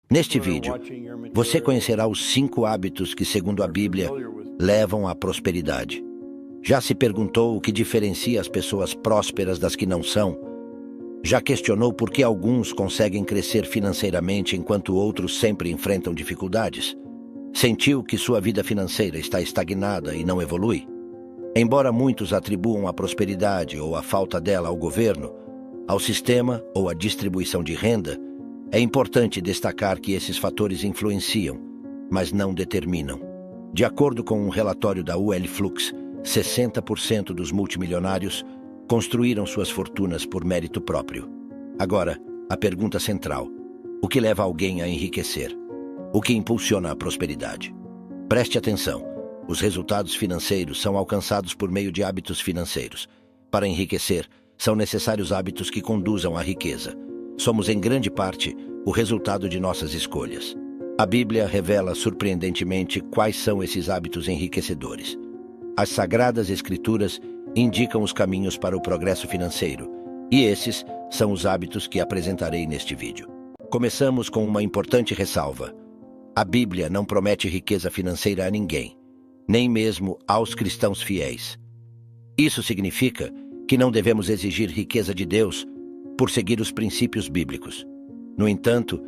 Neste vídeo, você conhecerá os 5 hábitos que, segundo a Bíblia, levam à prosperidade. Já se perguntou o que diferencia as pessoas prósperas das que não são? Já questionou por que alguns conseguem crescer financeiramente enquanto outros sempre enfrentam dificuldades? Sentiu que sua vida financeira está estagnada e não evolui? Embora muitos atribuam a prosperidade ou a falta dela ao governo, ao sistema ou à distribuição de renda, é importante destacar que esses fatores influenciam, mas não determinam. De acordo com um relatório da UL Flux, 60% dos multimilionários construíram suas fortunas por mérito próprio. Agora, a pergunta central: o que leva alguém a enriquecer? O que impulsiona a prosperidade? Preste atenção. Os resultados financeiros são alcançados por meio de hábitos financeiros. Para enriquecer, são necessários hábitos que conduzam à riqueza. Somos, em grande parte, o resultado de nossas escolhas. A Bíblia revela surpreendentemente quais são esses hábitos enriquecedores. As Sagradas Escrituras indicam os caminhos para o progresso financeiro, e esses são os hábitos que apresentarei neste vídeo. Começamos com uma importante ressalva. A Bíblia não promete riqueza financeira a ninguém, nem mesmo aos cristãos fiéis. Isso significa que não devemos exigir riqueza de Deus por seguir os princípios bíblicos. No entanto,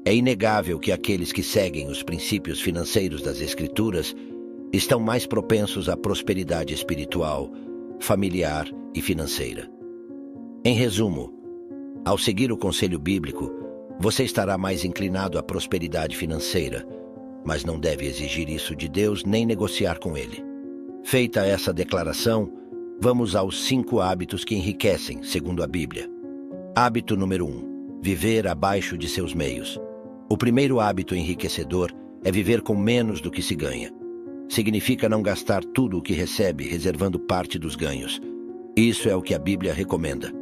é inegável que aqueles que seguem os princípios financeiros das Escrituras estão mais propensos à prosperidade espiritual, familiar e financeira. Em resumo, ao seguir o conselho bíblico, você estará mais inclinado à prosperidade financeira, mas não deve exigir isso de Deus nem negociar com Ele. Feita essa declaração, vamos aos 5 hábitos que enriquecem, segundo a Bíblia. Hábito número 1. Viver abaixo de seus meios. O primeiro hábito enriquecedor é viver com menos do que se ganha. Significa não gastar tudo o que recebe, reservando parte dos ganhos. Isso é o que a Bíblia recomenda.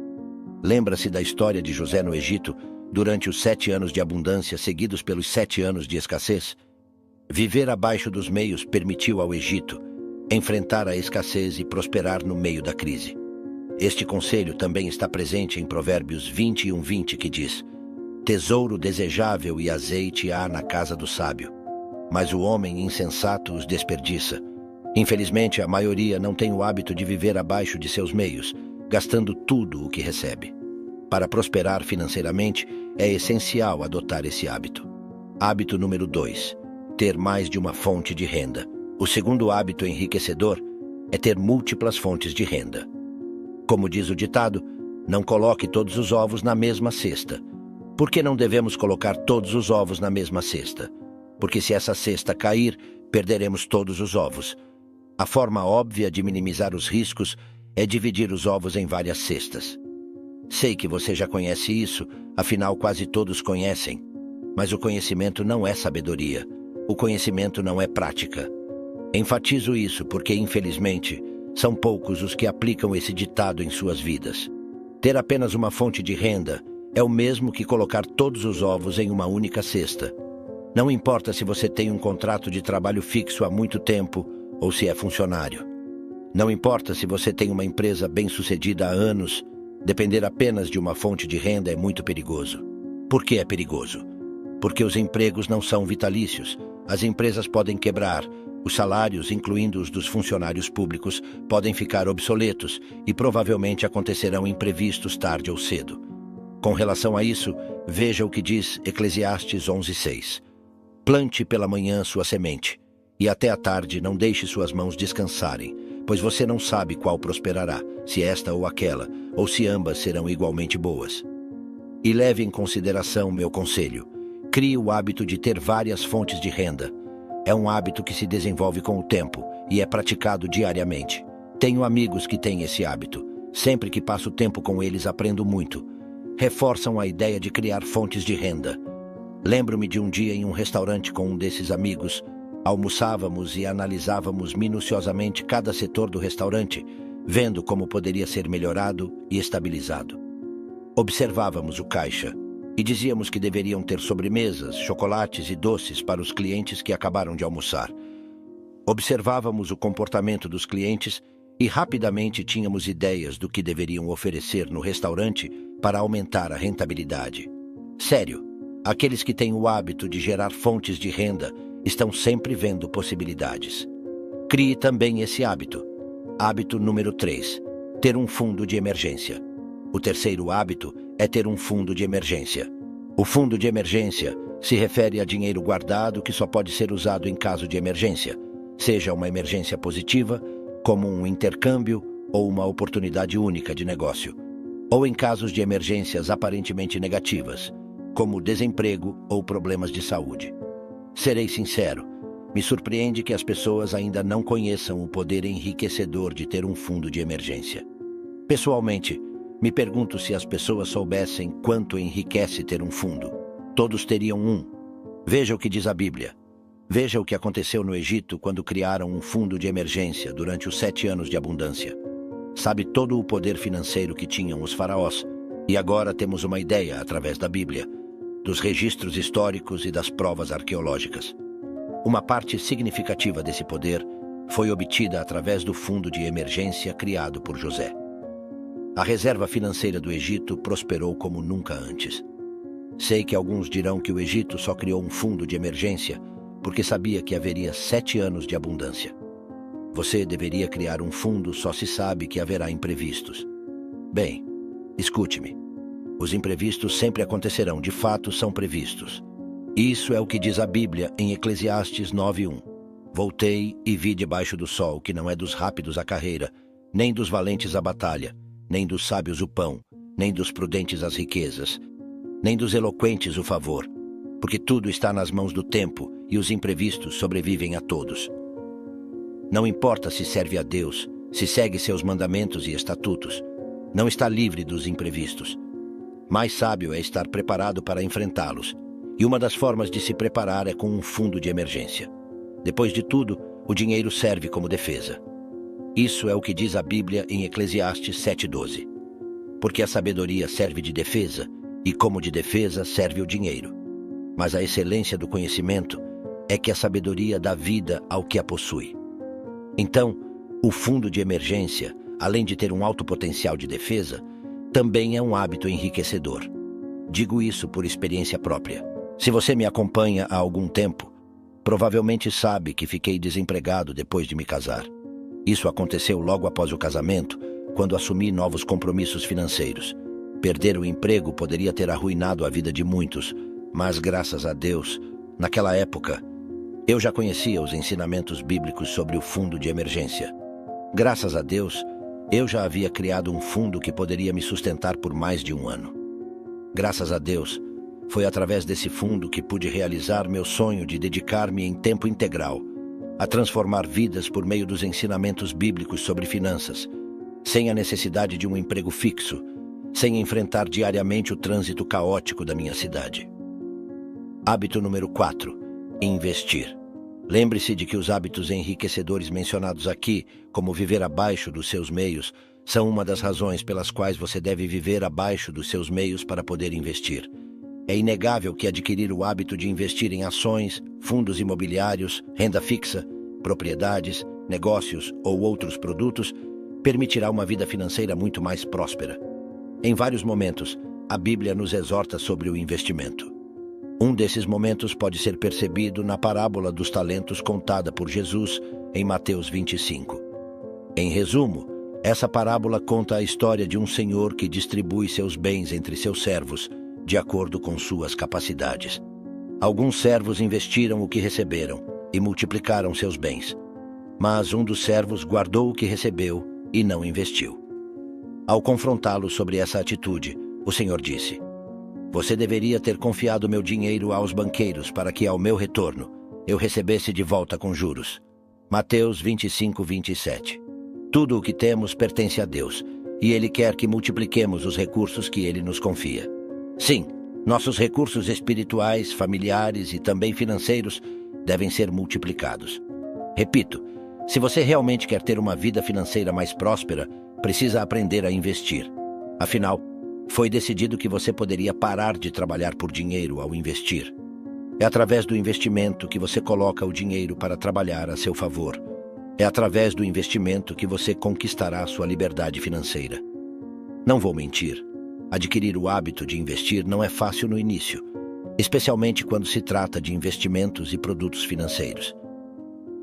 Lembra-se da história de José no Egito, durante os 7 anos de abundância seguidos pelos 7 anos de escassez? Viver abaixo dos meios permitiu ao Egito enfrentar a escassez e prosperar no meio da crise. Este conselho também está presente em Provérbios 21:20, que diz: tesouro desejável e azeite há na casa do sábio, mas o homem insensato os desperdiça. Infelizmente, a maioria não tem o hábito de viver abaixo de seus meios, gastando tudo o que recebe. Para prosperar financeiramente, é essencial adotar esse hábito. Hábito número 2. Ter mais de uma fonte de renda. O segundo hábito enriquecedor é ter múltiplas fontes de renda. Como diz o ditado, não coloque todos os ovos na mesma cesta. Por que não devemos colocar todos os ovos na mesma cesta? Porque se essa cesta cair, perderemos todos os ovos. A forma óbvia de minimizar os riscos é dividir os ovos em várias cestas. Sei que você já conhece isso, afinal quase todos conhecem. Mas o conhecimento não é sabedoria. O conhecimento não é prática. Enfatizo isso porque, infelizmente, são poucos os que aplicam esse ditado em suas vidas. Ter apenas uma fonte de renda é o mesmo que colocar todos os ovos em uma única cesta. Não importa se você tem um contrato de trabalho fixo há muito tempo ou se é funcionário. Não importa se você tem uma empresa bem-sucedida há anos, depender apenas de uma fonte de renda é muito perigoso. Por que é perigoso? Porque os empregos não são vitalícios. As empresas podem quebrar. Os salários, incluindo os dos funcionários públicos, podem ficar obsoletos e provavelmente acontecerão imprevistos tarde ou cedo. Com relação a isso, veja o que diz Eclesiastes 11:6. Plante pela manhã sua semente, e até à tarde não deixe suas mãos descansarem, pois você não sabe qual prosperará, se esta ou aquela, ou se ambas serão igualmente boas. E leve em consideração meu conselho. Crie o hábito de ter várias fontes de renda. É um hábito que se desenvolve com o tempo e é praticado diariamente. Tenho amigos que têm esse hábito. Sempre que passo tempo com eles, aprendo muito. Reforçam a ideia de criar fontes de renda. Lembro-me de um dia em um restaurante com um desses amigos. Almoçávamos e analisávamos minuciosamente cada setor do restaurante, vendo como poderia ser melhorado e estabilizado. Observávamos o caixa e dizíamos que deveriam ter sobremesas, chocolates e doces para os clientes que acabaram de almoçar. Observávamos o comportamento dos clientes e rapidamente tínhamos ideias do que deveriam oferecer no restaurante para aumentar a rentabilidade. Sério, Aqueles que têm o hábito de gerar fontes de renda estão sempre vendo possibilidades. Crie também esse hábito. Hábito número 3. Ter um fundo de emergência. O terceiro hábito é ter um fundo de emergência. O fundo de emergência se refere a dinheiro guardado que só pode ser usado em caso de emergência, seja uma emergência positiva, como um intercâmbio ou uma oportunidade única de negócio, ou em casos de emergências aparentemente negativas, como desemprego ou problemas de saúde. Serei sincero, me surpreende que as pessoas ainda não conheçam o poder enriquecedor de ter um fundo de emergência. Pessoalmente, me pergunto se as pessoas soubessem quanto enriquece ter um fundo. Todos teriam um. Veja o que diz a Bíblia. Veja o que aconteceu no Egito quando criaram um fundo de emergência durante os 7 anos de abundância. Sabe todo o poder financeiro que tinham os faraós, e agora temos uma ideia, através da Bíblia, dos registros históricos e das provas arqueológicas. Uma parte significativa desse poder foi obtida através do fundo de emergência criado por José. A reserva financeira do Egito prosperou como nunca antes. Sei que alguns dirão que o Egito só criou um fundo de emergência porque sabia que haveria 7 anos de abundância. Você deveria criar um fundo só se sabe que haverá imprevistos. Bem, escute-me. Os imprevistos sempre acontecerão, de fato são previstos. Isso é o que diz a Bíblia em Eclesiastes 9:1. Voltei e vi debaixo do sol que não é dos rápidos a carreira, nem dos valentes a batalha, nem dos sábios o pão, nem dos prudentes as riquezas, nem dos eloquentes o favor, porque tudo está nas mãos do tempo e os imprevistos sobrevivem a todos. Não importa se serve a Deus, se segue seus mandamentos e estatutos, não está livre dos imprevistos. Mais sábio é estar preparado para enfrentá-los, e uma das formas de se preparar é com um fundo de emergência. Depois de tudo, o dinheiro serve como defesa. Isso é o que diz a Bíblia em Eclesiastes 7:12. Porque a sabedoria serve de defesa, e como de defesa serve o dinheiro. Mas a excelência do conhecimento é que a sabedoria dá vida ao que a possui. Então, o fundo de emergência, além de ter um alto potencial de defesa, também é um hábito enriquecedor. Digo isso por experiência própria. Se você me acompanha há algum tempo, provavelmente sabe que fiquei desempregado depois de me casar. Isso aconteceu logo após o casamento, quando assumi novos compromissos financeiros. Perder o emprego poderia ter arruinado a vida de muitos, mas graças a Deus, naquela época, eu já conhecia os ensinamentos bíblicos sobre o fundo de emergência. Graças a Deus, eu já havia criado um fundo que poderia me sustentar por mais de um ano. Graças a Deus, foi através desse fundo que pude realizar meu sonho de dedicar-me em tempo integral a transformar vidas por meio dos ensinamentos bíblicos sobre finanças, sem a necessidade de um emprego fixo, sem enfrentar diariamente o trânsito caótico da minha cidade. Hábito número 4. Investir. Lembre-se de que os hábitos enriquecedores mencionados aqui, como viver abaixo dos seus meios, são uma das razões pelas quais você deve viver abaixo dos seus meios para poder investir. É inegável que adquirir o hábito de investir em ações, fundos imobiliários, renda fixa, propriedades, negócios ou outros produtos permitirá uma vida financeira muito mais próspera. Em vários momentos, a Bíblia nos exorta sobre o investimento. Um desses momentos pode ser percebido na parábola dos talentos contada por Jesus em Mateus 25. Em resumo, essa parábola conta a história de um senhor que distribui seus bens entre seus servos, de acordo com suas capacidades. Alguns servos investiram o que receberam e multiplicaram seus bens, mas um dos servos guardou o que recebeu e não investiu. Ao confrontá-lo sobre essa atitude, o Senhor disse: "Você deveria ter confiado meu dinheiro aos banqueiros para que, ao meu retorno, eu recebesse de volta com juros." Mateus 25:27. Tudo o que temos pertence a Deus, e Ele quer que multipliquemos os recursos que Ele nos confia. Sim, nossos recursos espirituais, familiares e também financeiros devem ser multiplicados. Repito, se você realmente quer ter uma vida financeira mais próspera, precisa aprender a investir. Afinal, foi decidido que você poderia parar de trabalhar por dinheiro ao investir. É através do investimento que você coloca o dinheiro para trabalhar a seu favor. É através do investimento que você conquistará sua liberdade financeira. Não vou mentir. Adquirir o hábito de investir não é fácil no início. especialmente quando se trata de investimentos e produtos financeiros.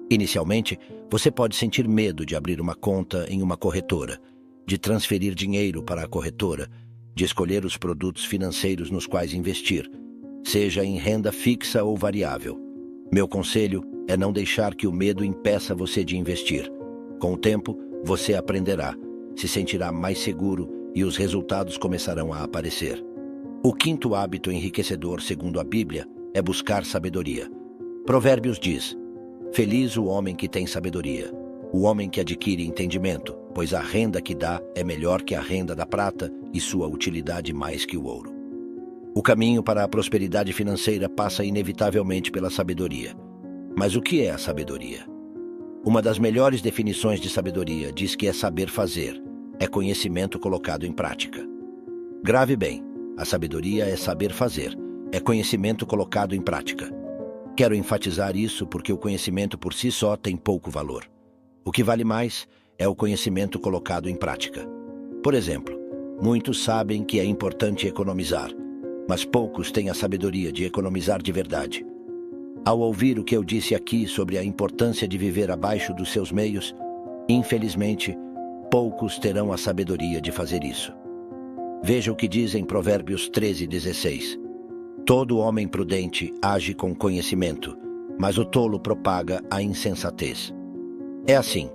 Inicialmente, você pode sentir medo de abrir uma conta em uma corretora, de transferir dinheiro para a corretora, de escolher os produtos financeiros nos quais investir, seja em renda fixa ou variável. Meu conselho é não deixar que o medo impeça você de investir. Com o tempo, você aprenderá, se sentirá mais seguro e os resultados começarão a aparecer. O quinto hábito enriquecedor, segundo a Bíblia, é buscar sabedoria. Provérbios diz: feliz o homem que tem sabedoria, o homem que adquire entendimento, pois a renda que dá é melhor que a renda da prata e sua utilidade mais que o ouro. O caminho para a prosperidade financeira passa inevitavelmente pela sabedoria. Mas o que é a sabedoria? Uma das melhores definições de sabedoria diz que é saber fazer, é conhecimento colocado em prática. Grave bem, a sabedoria é saber fazer, é conhecimento colocado em prática. Quero enfatizar isso porque o conhecimento por si só tem pouco valor. O que vale mais é o conhecimento colocado em prática. Por exemplo, muitos sabem que é importante economizar, mas poucos têm a sabedoria de economizar de verdade. Ao ouvir o que eu disse aqui sobre a importância de viver abaixo dos seus meios, infelizmente, poucos terão a sabedoria de fazer isso. Veja o que diz em Provérbios 13:16. Todo homem prudente age com conhecimento, mas o tolo propaga a insensatez. É assim,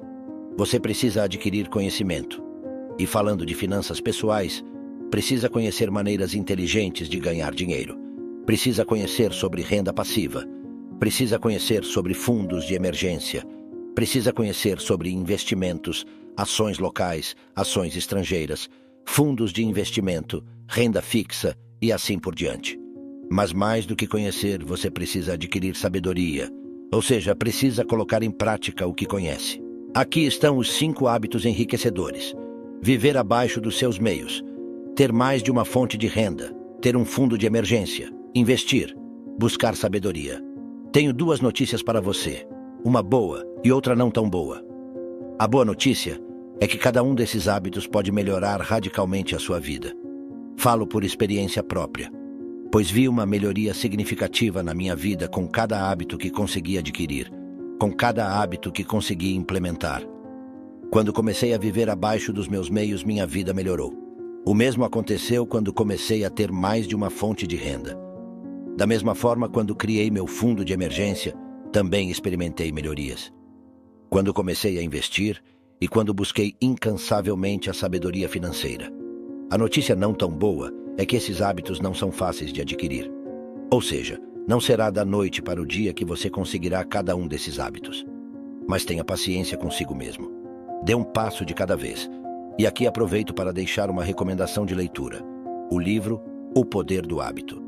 você precisa adquirir conhecimento. E falando de finanças pessoais, precisa conhecer maneiras inteligentes de ganhar dinheiro. Precisa conhecer sobre renda passiva. Precisa conhecer sobre fundos de emergência. Precisa conhecer sobre investimentos, ações locais, ações estrangeiras, fundos de investimento, renda fixa e assim por diante. Mas mais do que conhecer, você precisa adquirir sabedoria, ou seja, precisa colocar em prática o que conhece. Aqui estão os 5 hábitos enriquecedores. Viver abaixo dos seus meios, ter mais de uma fonte de renda, ter um fundo de emergência, investir, buscar sabedoria. Tenho 2 notícias para você, uma boa e outra não tão boa. A boa notícia é que cada um desses hábitos pode melhorar radicalmente a sua vida. Falo por experiência própria, pois vi uma melhoria significativa na minha vida com cada hábito que consegui adquirir, com cada hábito que consegui implementar. Quando comecei a viver abaixo dos meus meios, minha vida melhorou. O mesmo aconteceu quando comecei a ter mais de uma fonte de renda. Da mesma forma, quando criei meu fundo de emergência, também experimentei melhorias. Quando comecei a investir e quando busquei incansavelmente a sabedoria financeira. A notícia não tão boa é que esses hábitos não são fáceis de adquirir. Ou seja, não será da noite para o dia que você conseguirá cada um desses hábitos. Mas tenha paciência consigo mesmo. Dê um passo de cada vez. E aqui aproveito para deixar uma recomendação de leitura. O livro O Poder do Hábito.